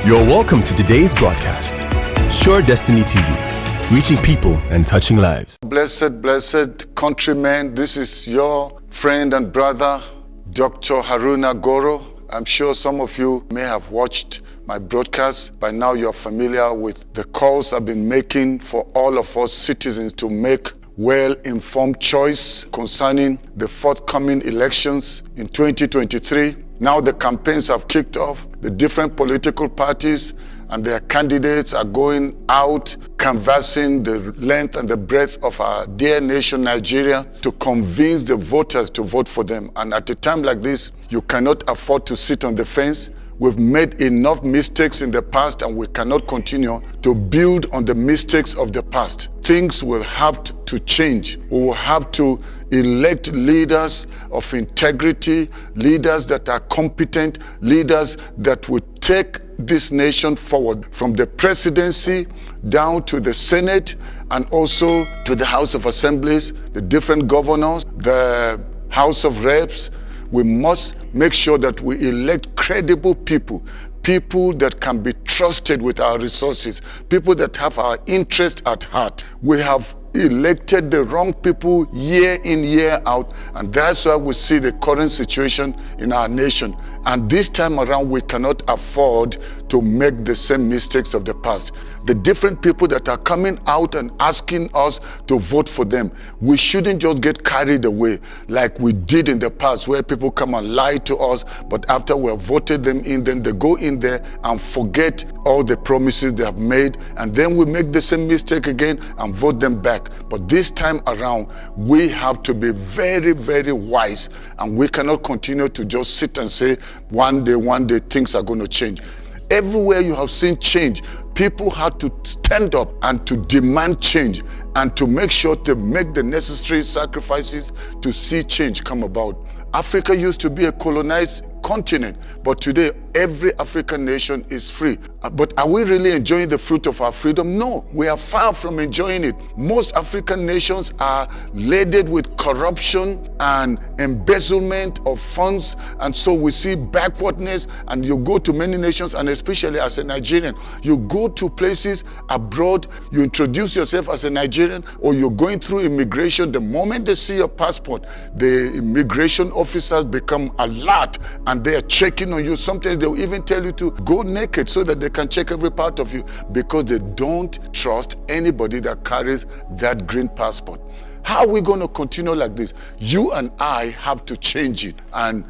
You're welcome to today's broadcast. Sure Destiny TV, reaching people and touching lives. Blessed countrymen, this is your friend and brother, Dr. Haruna Goroh. I'm sure some of you may have watched my broadcast. By now you're familiar with the calls I've been making for all of us citizens to make well-informed choice concerning the forthcoming elections in 2023. Now the campaigns have kicked off. The different political parties and their candidates are going out canvassing the length and the breadth of our dear nation, Nigeria, to convince the voters to vote for them. And at a time like this, you cannot afford to sit on the fence. We've made enough mistakes in the past and we cannot continue to build on the mistakes of the past. Things will have to change. We will have to elect leaders of integrity, leaders that are competent, leaders that will take this nation forward from the presidency down to the Senate and also to the House of Assemblies, the different governors, the House of Reps. We must make sure that we elect credible people, people that can be trusted with our resources, people that have our interest at heart. We have elected the wrong people year in, year out, and that's why we see the current situation in our nation. And this time around, we cannot afford to make the same mistakes of the past. The different people that are coming out and asking us to vote for them, we shouldn't just get carried away like we did in the past, where people come and lie to us, but after we have voted them in, then they go in there and forget all the promises they have made, and then we make the same mistake again and vote them back. But this time around, we have to be very, very wise, and we cannot continue to just sit and say, one day things are going to change. Everywhere you have seen change, people had to stand up and to demand change and to make sure they make the necessary sacrifices to see change come about. Africa used to be a colonized continent, but today every African nation is free. But are we really enjoying the fruit of our freedom? No, we are far from enjoying it. Most African nations are laden with corruption and embezzlement of funds, and so we see backwardness. And you go to many nations, and especially as a Nigerian, you go to places abroad, you introduce yourself as a Nigerian, or you're going through immigration. The moment they see your passport, the immigration officers become alert and they are checking on you. Sometimes they'll even tell you to go naked so that they can check every part of you, because they don't trust anybody that carries that green passport. How are we going to continue like this? You and I have to change it and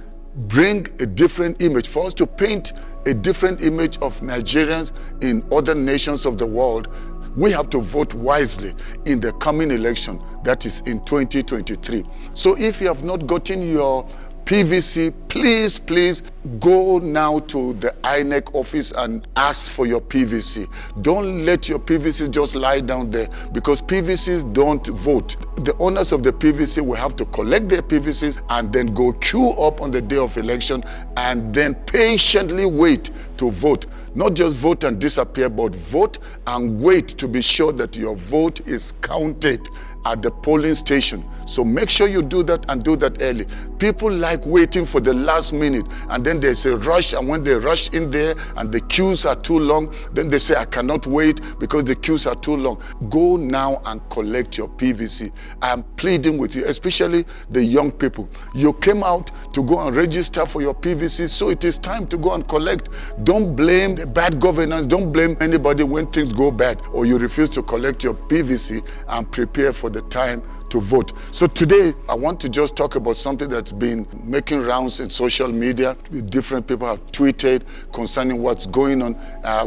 bring a different image. For us to paint a different image of Nigerians in other nations of the world, we have to vote wisely in the coming election, that is in 2023. So if you have not gotten your PVC, please go now to the INEC office and ask for your PVC. Don't let your PVC just lie down there, because PVCs don't vote. The owners of the PVC will have to collect their PVCs and then go queue up on the day of election and then patiently wait to vote. Not just vote and disappear, but vote and wait to be sure that your vote is counted at the polling station. So make sure you do that, and do that early. People like waiting for the last minute, and then there's a rush, and when they rush in there and the queues are too long, then they say, I cannot wait because the queues are too long. Go now and collect your PVC. I'm pleading with you, especially the young people. You came out to go and register for your PVC, so it is time to go and collect. Don't blame the bad governance. Don't blame anybody when things go bad or you refuse to collect your PVC and prepare for the time to vote. So today, I want to just talk about something that's been making rounds in social media. Different people have tweeted concerning what's going on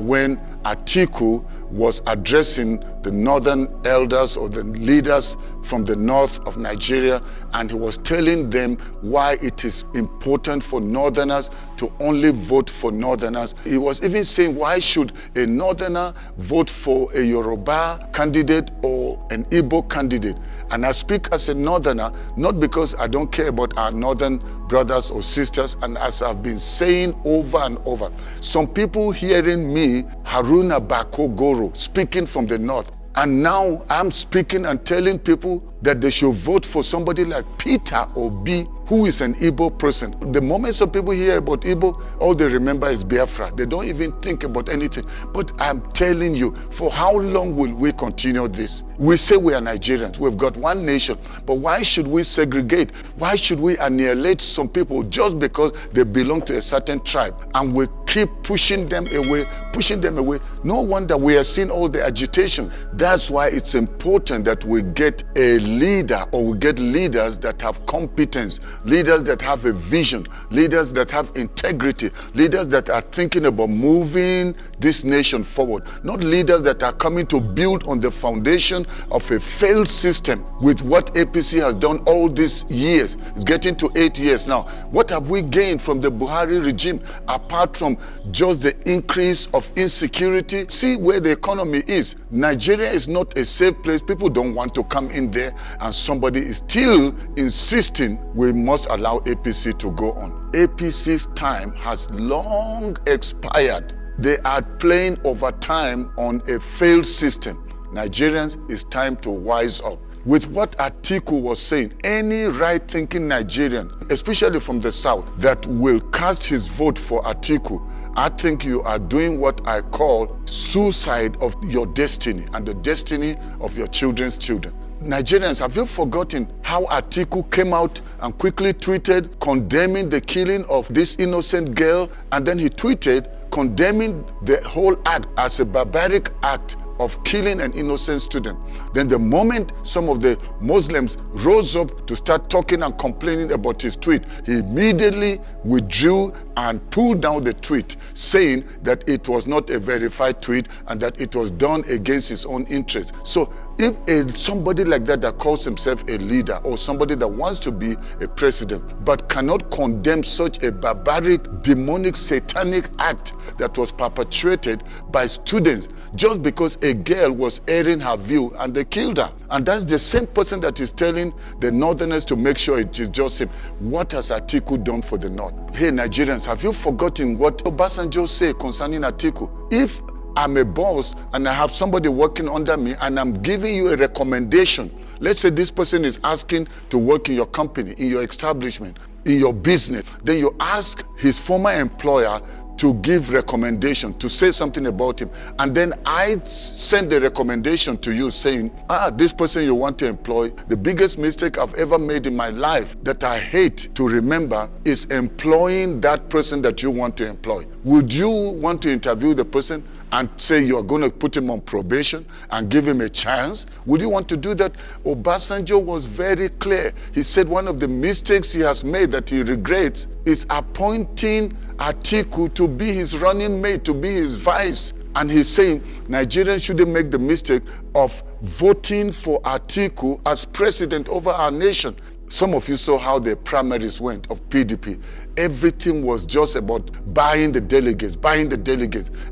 when ATIKU was addressing the northern elders or the leaders from the north of Nigeria, and he was telling them why it is important for northerners to only vote for northerners. He was even saying, why should a northerner vote for a Yoruba candidate or an Igbo candidate? And I speak as a northerner, not because I don't care about our northern brothers or sisters, and as I've been saying over and over, some people hearing me, Haruna Goroh, speaking from the north, and now I'm speaking and telling people that they should vote for somebody like Peter Obi who is an Igbo person. The moment some people hear about Igbo, all they remember is Biafra. They don't even think about anything. But I'm telling you, for how long will we continue this? We say we are Nigerians. We've got one nation. But why should we segregate? Why should we annihilate some people just because they belong to a certain tribe? And we keep pushing them away, pushing them away. No wonder we are seeing all the agitation. That's why it's important that we get a leader, or we get leaders that have competence, leaders that have a vision, leaders that have integrity, leaders that are thinking about moving this nation forward, not leaders that are coming to build on the foundation of a failed system with what APC has done all these years. It's getting to 8 years now. What have we gained from the Buhari regime apart from just the increase of insecurity? See where the economy is. Nigeria is not a safe place. People don't want to come in there, and somebody is still insisting we must allow APC to go on. APC's time has long expired. They are playing over time on a failed system. Nigerians, it's time to wise up. With what ATIKU was saying, any right-thinking Nigerian, especially from the South, that will cast his vote for ATIKU, I think you are doing what I call suicide of your destiny and the destiny of your children's children. Nigerians, have you forgotten how ATIKU came out and quickly tweeted condemning the killing of this innocent girl, and then he tweeted condemning the whole act as a barbaric act of killing an innocent student. Then the moment some of the Muslims rose up to start talking and complaining about his tweet, he immediately withdrew and pulled down the tweet, saying that it was not a verified tweet and that it was done against his own interest. So if somebody like that calls himself a leader, or somebody that wants to be a president, but cannot condemn such a barbaric, demonic, satanic act that was perpetrated by students just because a girl was airing her view and they killed her. And that's the same person that is telling the Northerners to make sure it is just him. What has ATIKU done for the North? Hey, Nigerians, have you forgotten what Obasanjo said concerning ATIKU? If I'm a boss and I have somebody working under me and I'm giving you a recommendation, let's say this person is asking to work in your company, in your establishment, in your business, then you ask his former employer to give recommendation, to say something about him, and then I send the recommendation to you saying, this person you want to employ, the biggest mistake I've ever made in my life that I hate to remember is employing that person that you want to employ. Would you want to interview the person and say you're going to put him on probation and give him a chance? Would you want to do that? Obasanjo was very clear. He said one of the mistakes he has made that he regrets is appointing ATIKU to be his running mate, to be his vice. And he's saying Nigerians shouldn't make the mistake of voting for ATIKU as president over our nation. Some of you saw how the primaries went of PDP. Everything was just about buying the delegates.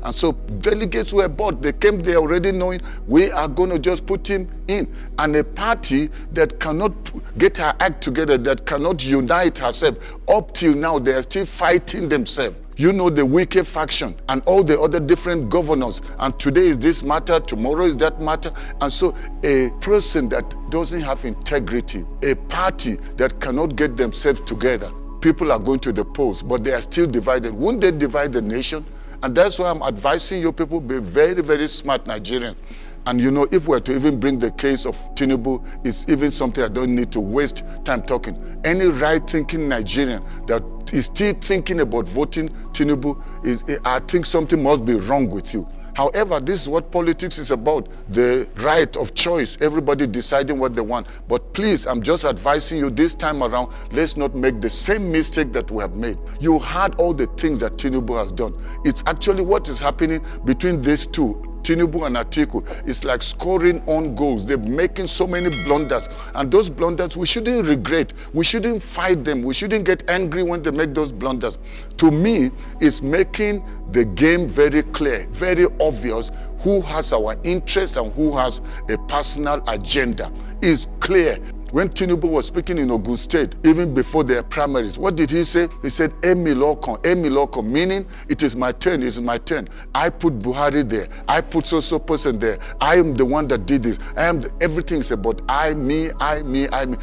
And so delegates were bought. They came there already knowing we are going to just put him in. And a party that cannot get her act together, that cannot unite herself, up till now they are still fighting themselves. You know, the Wike faction and all the other different governors. And today is this matter, tomorrow is that matter. And so a person that doesn't have integrity, a party that cannot get themselves together, people are going to the polls, but they are still divided. Won't they divide the nation? And that's why I'm advising you people, be very, very smart Nigerians. And you know, if we're to even bring the case of Tinubu, it's even something I don't need to waste time talking. Any right-thinking Nigerian that is still thinking about voting Tinubu, I think something must be wrong with you. However, this is what politics is about, the right of choice, everybody deciding what they want. But please, I'm just advising you this time around, let's not make the same mistake that we have made. You heard all the things that Tinubu has done. It's actually what is happening between these two, Tinubu and ATIKU. It's like scoring on goals. They're making so many blunders. And those blunders, we shouldn't regret. We shouldn't fight them. We shouldn't get angry when they make those blunders. To me, it's making the game very clear, very obvious who has our interest and who has a personal agenda. It's clear. When Tinubu was speaking in Ogun State, even before their primaries, what did he say? He said, Emi Lokon, meaning it is my turn, it is my turn. I put Buhari there. I put so person there. I am the one that did this. Everything is about I, me.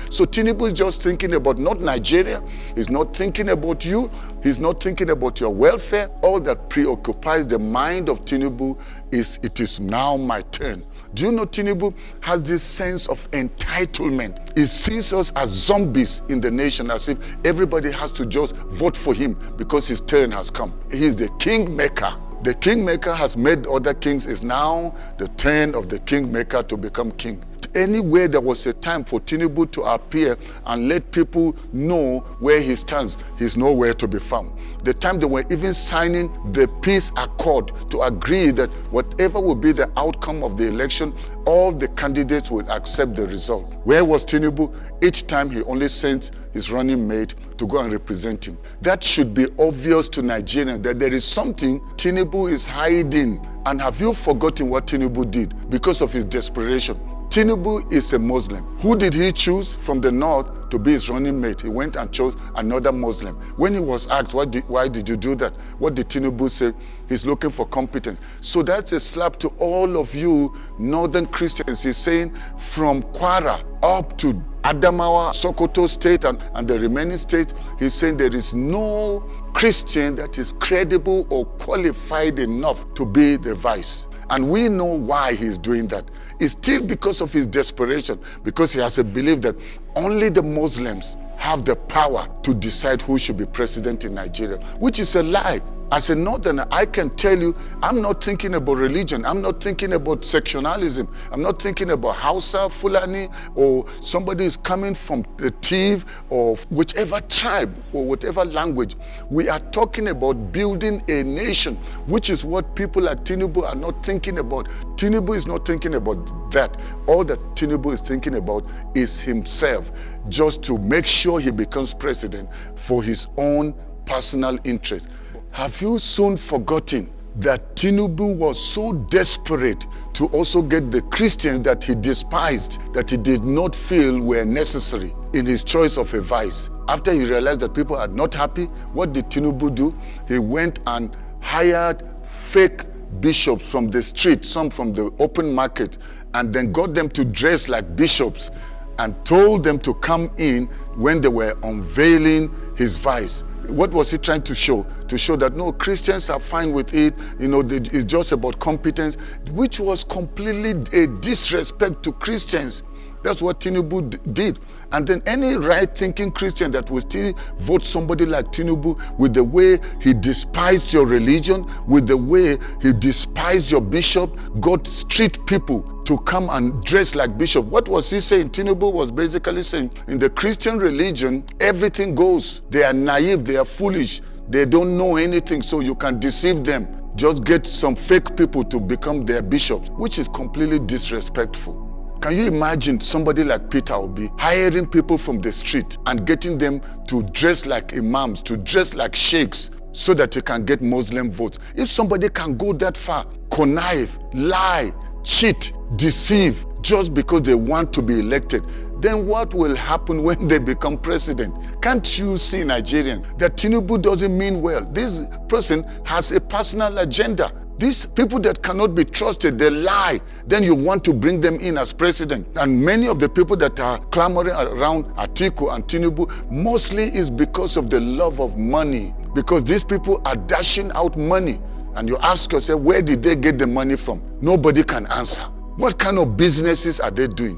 So Tinubu is just thinking about not Nigeria. He's not thinking about you. He's not thinking about your welfare. All that preoccupies the mind of Tinubu is, it is now my turn. Do you know Tinubu has this sense of entitlement? He sees us as zombies in the nation, as if everybody has to just vote for him because his turn has come. He is the kingmaker. The kingmaker has made other kings. It's now the turn of the kingmaker to become king. Anywhere there was a time for Tinubu to appear and let people know where he stands, he's nowhere to be found. The time they were even signing the peace accord to agree that whatever will be the outcome of the election, all the candidates will accept the result. Where was Tinubu? Each time he only sent his running mate to go and represent him. That should be obvious to Nigerians that there is something Tinubu is hiding. And have you forgotten what Tinubu did because of his desperation? Tinubu is a Muslim. Who did he choose from the north to be his running mate? He went and chose another Muslim. When he was asked, why did you do that? What did Tinubu say? He's looking for competence. So that's a slap to all of you northern Christians. He's saying from Kwara up to Adamawa, Sokoto state and the remaining states, he's saying there is no Christian that is credible or qualified enough to be the vice. And we know why he's doing that. It's still because of his desperation, because he has a belief that only the Muslims have the power to decide who should be president in Nigeria, which is a lie. As a northerner, I can tell you, I'm not thinking about religion. I'm not thinking about sectionalism. I'm not thinking about Hausa, Fulani, or somebody is coming from the Tiv or whichever tribe or whatever language. We are talking about building a nation, which is what people like Tinubu are not thinking about. Tinubu is not thinking about that. All that Tinubu is thinking about is himself, just to make sure he becomes president for his own personal interest. Have you soon forgotten that Tinubu was so desperate to also get the Christians that he despised, that he did not feel were necessary in his choice of a vice? After he realized that people are not happy, what did Tinubu do? He went and hired fake bishops from the street, some from the open market, and then got them to dress like bishops and told them to come in when they were unveiling his vice. What was he trying to show? To show that no, Christians are fine with it, it's just about competence, which was completely a disrespect to Christians. That's what Tinubu did. And then any right-thinking Christian that will still vote somebody like Tinubu with the way he despised your religion, with the way he despised your bishop, got street people to come and dress like bishop. What was he saying? Tinubu was basically saying, in the Christian religion, everything goes. They are naive, they are foolish, they don't know anything, so you can deceive them. Just get some fake people to become their bishops, which is completely disrespectful. Can you imagine somebody like Peter Obi hiring people from the street and getting them to dress like imams, to dress like sheikhs, so that he can get Muslim votes? If somebody can go that far, connive, lie, cheat, deceive, just because they want to be elected, then what will happen when they become president? Can't you see, Nigerians, that Tinubu doesn't mean well? This person has a personal agenda. These people that cannot be trusted, they lie. Then you want to bring them in as president. And many of the people that are clamoring around ATIKU and Tinubu mostly is because of the love of money. Because these people are dashing out money. And you ask yourself, where did they get the money from? Nobody can answer. What kind of businesses are they doing?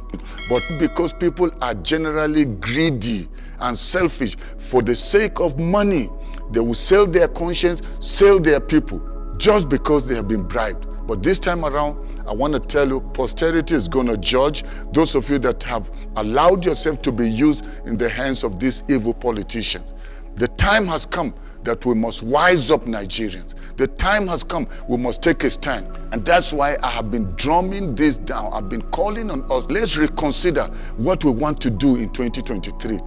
But because people are generally greedy and selfish for the sake of money, they will sell their conscience, sell their people, just because they have been bribed. But this time around, I want to tell you, posterity is going to judge those of you that have allowed yourself to be used in the hands of these evil politicians. The time has come that we must wise up, Nigerians. The time has come, we must take a stand. And that's why I have been drumming this down. I've been calling on us. Let's reconsider what we want to do in 2023.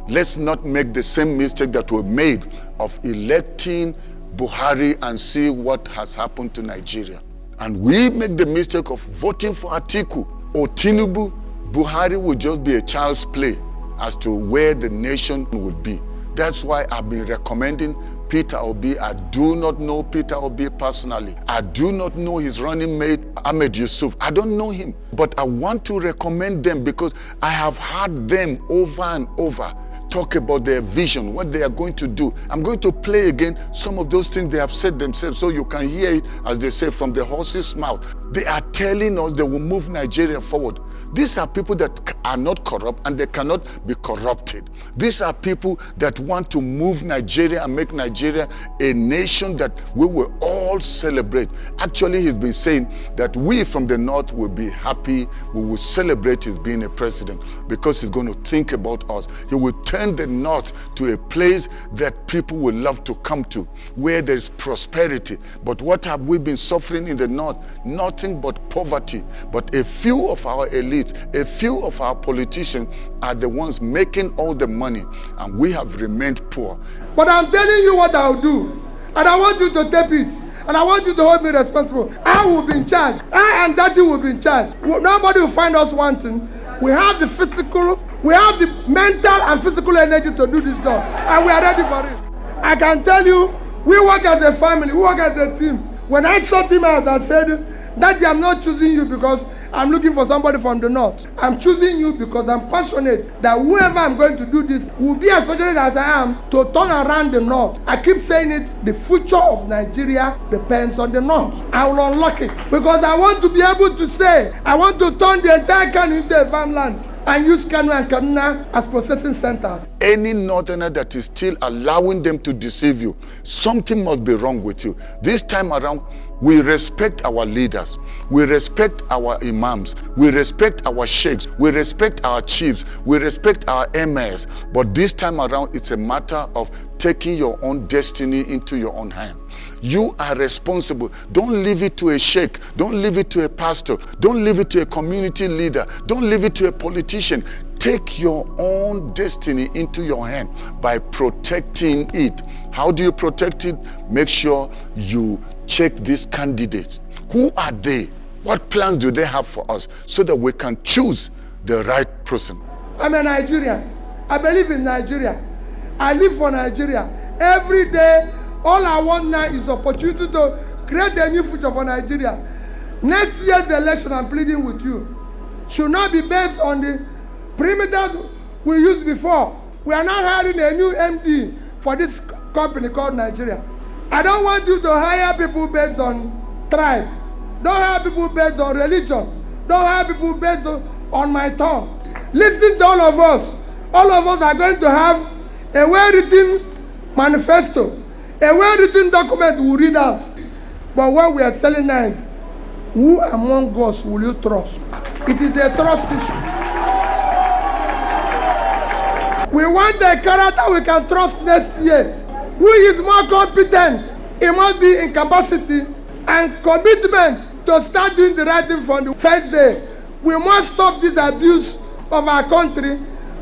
Let's not make the same mistake that we made of electing Buhari and see what has happened to Nigeria. And we make the mistake of voting for ATIKU or Tinubu, Buhari will just be a child's play as to where the nation would be. That's why I've been recommending Peter Obi. I do not know Peter Obi personally. I do not know his running mate, Ahmed Yusuf. I don't know him. But I want to recommend them because I have heard them over and over talk about their vision, what they are going to do. I'm going to play again some of those things they have said themselves so you can hear it, as they say, from the horse's mouth. They are telling us they will move Nigeria forward. These are people that are not corrupt and they cannot be corrupted. These are people that want to move Nigeria and make Nigeria a nation that we will all celebrate. Actually, he's been saying that we from the north will be happy, we will celebrate his being a president because he's going to think about us. He will turn the north to a place that people will love to come to, where there's prosperity. But what have we been suffering in the north? Nothing but poverty. But a few of our elites, a few of our politicians are the ones making all the money, and we have remained poor. But I'm telling you what I'll do, and I want you to tape it, and I want you to hold me responsible. I will be in charge. I and Daddy will be in charge. Nobody will find us wanting. We have the physical, we have the mental and physical energy to do this job, and we are ready for it. I can tell you, we work as a family, we work as a team. When I sought him out, I said, Daddy, I'm not choosing you because I'm looking for somebody from the north. I'm choosing you because I'm passionate that whoever I'm going to do this will be as passionate as I am to turn around the north. I keep saying it, the future of Nigeria depends on the north. I will unlock it because I want to be able to say, I want to turn the entire country into a farmland and use Kano and Kaduna as processing centers. Any northerner that is still allowing them to deceive you, something must be wrong with you. This time around, we respect our leaders, we respect our imams, we respect our sheikhs, we respect our chiefs, we respect our emirs. But this time around, it's a matter of taking your own destiny into your own hand. You are responsible. Don't leave it to a sheikh. Don't leave it to a pastor. Don't leave it to a community leader. Don't leave it to a politician. Take your own destiny into your hand by protecting it. How do you protect it? Make sure you check these candidates. Who are they? What plans do they have for us so that we can choose the right person? I'm a Nigerian. I believe in Nigeria. I live for Nigeria. Every day, all I want now is opportunity to create a new future for Nigeria. Next year's election, I'm pleading with you, should not be based on the perimeters we used before. We are now hiring a new MD for this company called Nigeria. I don't want you to hire people based on tribe. Don't hire people based on religion. Don't hire people based on my tongue. Listen to all of us. All of us are going to have a well-written manifesto, a well-written document we'll read out. But what we are selling now is, who among us will you trust? It is a trust issue. We want a character we can trust next year. Who is more competent? He must be in capacity and commitment to start doing the right thing from the first day. We must stop this abuse of our country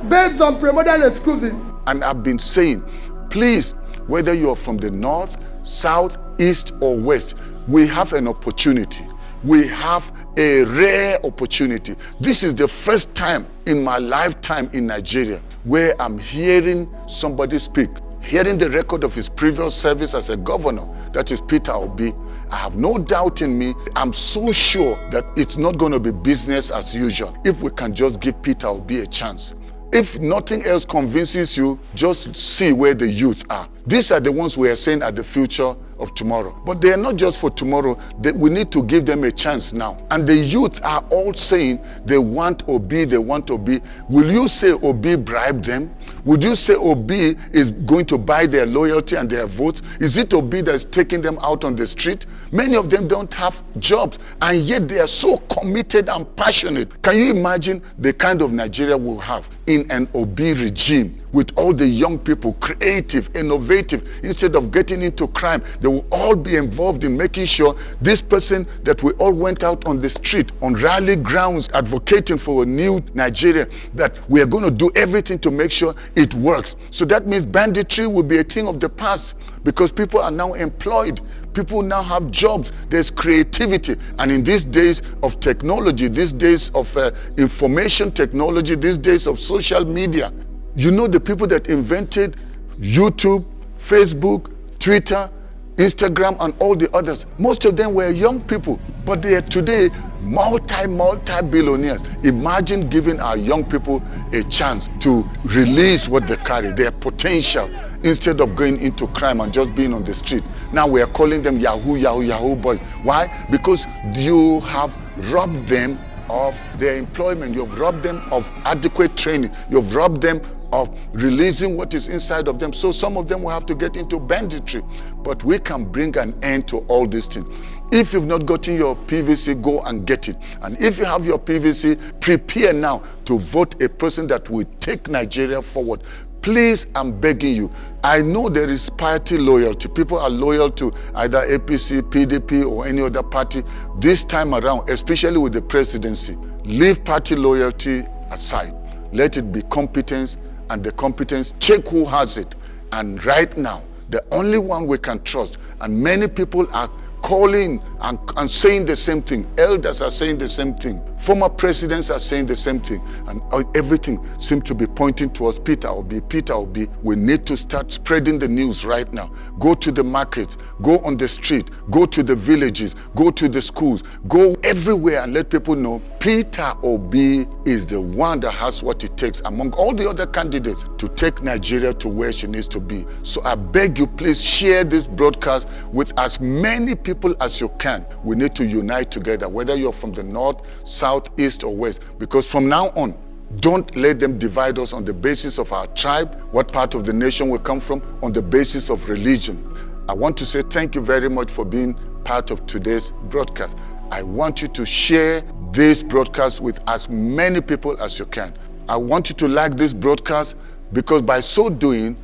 based on primordial excuses. And I've been saying, please, whether you're from the north, south, east, or west, we have an opportunity. We have a rare opportunity. This is the first time in my lifetime in Nigeria where I'm hearing somebody speak, hearing the record of his previous service as a governor, that is Peter Obi. I have no doubt in me. I'm so sure that it's not going to be business as usual if we can just give Peter Obi a chance. If nothing else convinces you, just see where the youth are. These are the ones we are saying are the future of tomorrow. But they are not just for tomorrow. We need to give them a chance now. And the youth are all saying they want Obi, they want Obi. Will you say Obi bribed them? Would you say Obi is going to buy their loyalty and their votes? Is it Obi that's taking them out on the street? Many of them don't have jobs, and yet they are so committed and passionate. Can you imagine the kind of Nigeria we'll have in an Obi regime, with all the young people, creative, innovative. Instead of getting into crime, they will all be involved in making sure this person that we all went out on the street, on rally grounds, advocating for a new Nigeria, that we are going to do everything to make sure it works. So that means banditry will be a thing of the past, because people are now employed. People now have jobs. There's creativity. And in these days of technology, these days of information technology, these days of social media, you know, the people that invented YouTube, Facebook, Twitter, Instagram, and all the others, most of them were young people, but they are today multi-billionaires. Imagine giving our young people a chance to release what they carry, their potential, instead of going into crime and just being on the street. Now we are calling them Yahoo boys. Why? Because you have robbed them of their employment. You've robbed them of adequate training. You've robbed them of releasing what is inside of them. So some of them will have to get into banditry. But we can bring an end to all these things. If you've not gotten your PVC, go and get it. And if you have your PVC, prepare now to vote a person that will take Nigeria forward. Please, I'm begging you. I know there is party loyalty. People are loyal to either APC, PDP, or any other party. This time around, especially with the presidency, leave party loyalty aside. Let it be competence, and the competence, check who has it. And right now, the only one we can trust, and many people are calling and saying the same thing. Elders are saying the same thing. Former presidents are saying the same thing. And everything seems to be pointing towards Peter Obi. Peter Obi, we need to start spreading the news right now. Go to the markets, go on the street, go to the villages, go to the schools, go everywhere and let people know Peter Obi is the one that has what it takes among all the other candidates to take Nigeria to where she needs to be. So I beg you, please share this broadcast with as many people as you can. We need to unite together, whether you're from the north, south, east, or west, because from now on, don't let them divide us on the basis of our tribe, what part of the nation we come from, on the basis of religion. I want to say thank you very much for being part of today's broadcast. I want you to share this broadcast with as many people as you can. I want you to like this broadcast, because by so doing,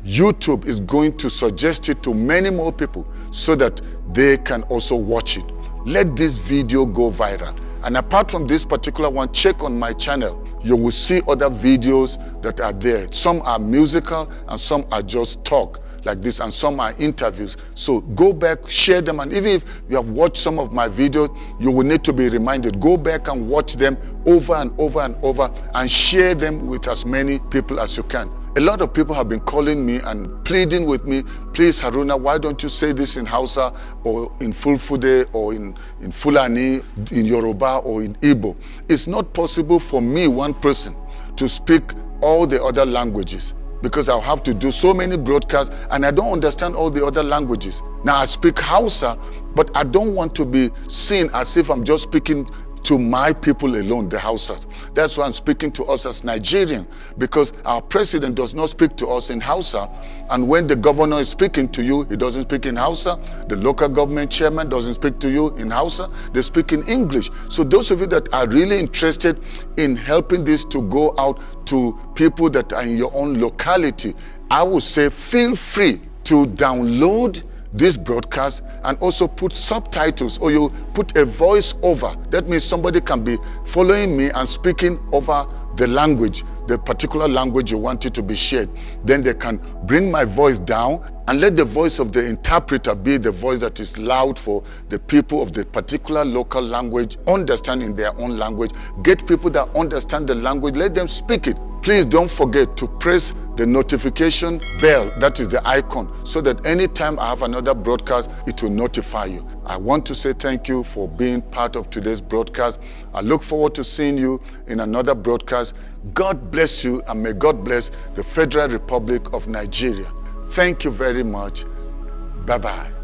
YouTube is going to suggest it to many more people so that they can also watch it. Let this video go viral. And apart from this particular one, check on my channel. You will see other videos that are there. Some are musical and some are just talk like this, and some are interviews. So go back, share them, and even if you have watched some of my videos, you will need to be reminded. Go back and watch them over and over and over, and share them with as many people as you can. A lot of people have been calling me and pleading with me, please Haruna, why don't you say this in Hausa or in Fulfude or in Fulani, in Yoruba or in Igbo. It's not possible for me, one person, to speak all the other languages, because I'll have to do so many broadcasts and I don't understand all the other languages. Now I speak Hausa, but I don't want to be seen as if I'm just speaking to my people alone, the Hausas. That's why I'm speaking to us as Nigerian, because our president does not speak to us in Hausa, and when the governor is speaking to you, he doesn't speak in Hausa. The local government chairman doesn't speak to you in Hausa. They speak in English. So those of you that are really interested in helping this to go out to people that are in your own locality, I would say feel free to download this broadcast and also put subtitles, or you put a voice over. That means somebody can be following me and speaking over the language, the particular language you want it to be shared. Then they can bring my voice down and let the voice of the interpreter be the voice that is loud for the people of the particular local language, understand in their own language. Get people that understand the language, let them speak it. Please don't forget to press the notification bell, that is the icon, so that anytime I have another broadcast, it will notify you. I want to say thank you for being part of today's broadcast. I look forward to seeing you in another broadcast. God bless you, and may God bless the Federal Republic of Nigeria. Thank you very much. Bye-bye.